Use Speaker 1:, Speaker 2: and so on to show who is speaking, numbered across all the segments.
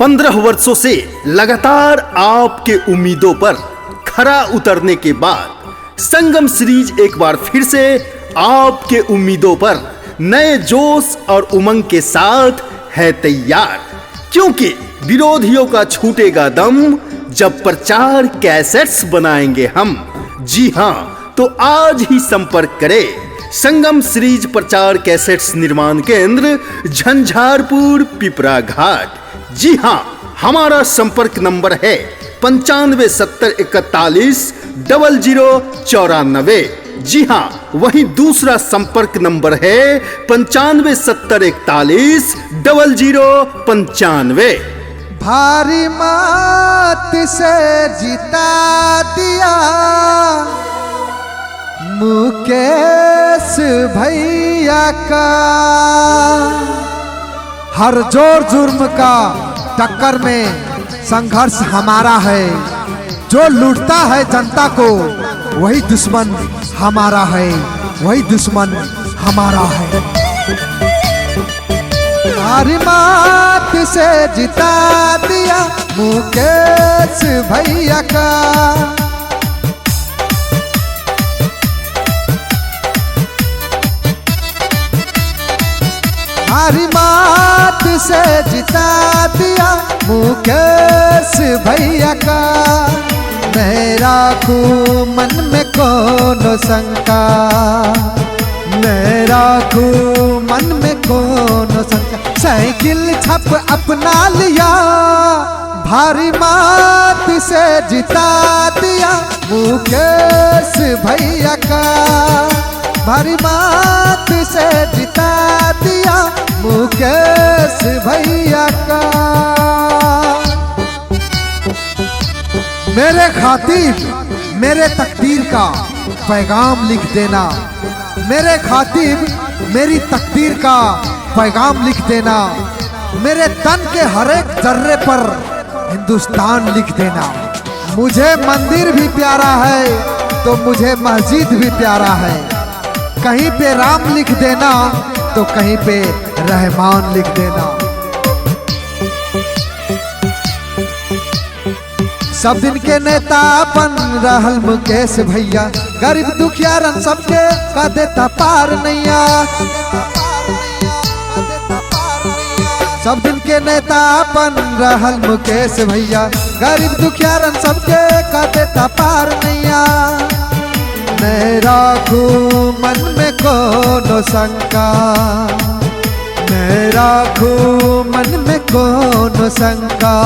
Speaker 1: 15 वर्षों से लगातार आपके उम्मीदों पर खरा उतरने के बाद संगम सीरीज एक बार फिर से आपके उम्मीदों पर नए जोश और उमंग के साथ है तैयार, क्योंकि विरोधियों का छूटेगा दम जब प्रचार कैसेट्स बनाएंगे हम। जी हां, तो आज ही संपर्क करें संगम सीरीज प्रचार कैसेट्स निर्माण केंद्र, झंझारपुर, पिपरा घाट। जी हां, हमारा संपर्क नंबर है 9570410094। जी हां, वहीं दूसरा संपर्क नंबर है 9570410095।
Speaker 2: भारी मात से जिता दिया मुकेश भैया का। हर जोर जुर्म का टक्कर में संघर्ष हमारा है। जो लूटता है जनता को वही दुश्मन हमारा है, वही दुश्मन हमारा है। भारी मात से जिता दिया मुकेश भैया का। भारी मात से जिता दिया मुकेश भैया का। मैं राखूं मन में कौन शंका, मैं राखूं मन में कौन शंका। साइकिल छप अपना लिया, भारी मात से जिता दिया मुकेश भैया का। भारी मात से जिता दिया मुकेश भैया का। मेरे खातिर मेरे तकदीर का पैगाम लिख देना, मेरे खातिर मेरी तकदीर का पैगाम लिख देना। मेरे तन के हर एक जर्रे पर हिंदुस्तान लिख देना। मुझे मंदिर भी प्यारा है तो मुझे मस्जिद भी प्यारा है। कहीं पे राम लिख देना तो कहीं पे रहमान लिख देना। सब दिन के नेता बन रहल मुकेश भैया, गरीब दुखियारन सबके का देता पार नैया। सब दिन के नेता बन रहल मुकेश भैया, गरीब दुखियारन सबके का देता पार नैया। मैं राखूं मन में कौन शंका, मैं राखूं मन में कौन शंका।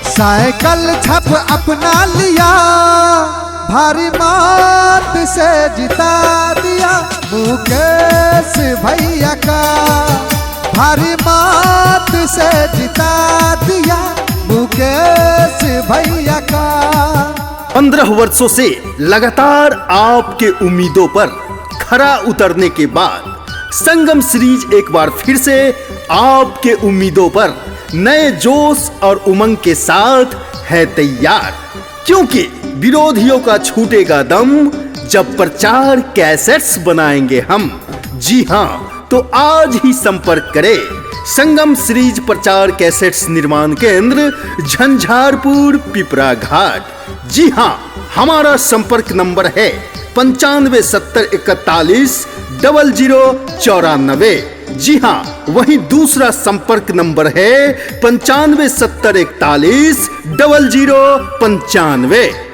Speaker 2: साइकिल छप अपना लिया, भारी मात से जिता दिया मुकेश भैया का। भारी मात से जिता दिया मुकेश भैया का।
Speaker 1: 15 वर्षों से लगातार आपके उम्मीदों पर खरा उतरने के बाद संगम सीरीज एक बार फिर से आपके उम्मीदों पर नए जोश और उमंग के साथ है तैयार, क्योंकि विरोधियों का छूटेगा दम जब प्रचार कैसेट्स बनाएंगे हम। जी हां, तो आज ही संपर्क करें संगम सीरीज प्रचार कैसेट्स निर्माण केंद्र, झंझारपुर, पिपरा घाट। जी हां, हमारा संपर्क नंबर है 9570410094। जी हां, वहीं दूसरा संपर्क नंबर है 9570410095।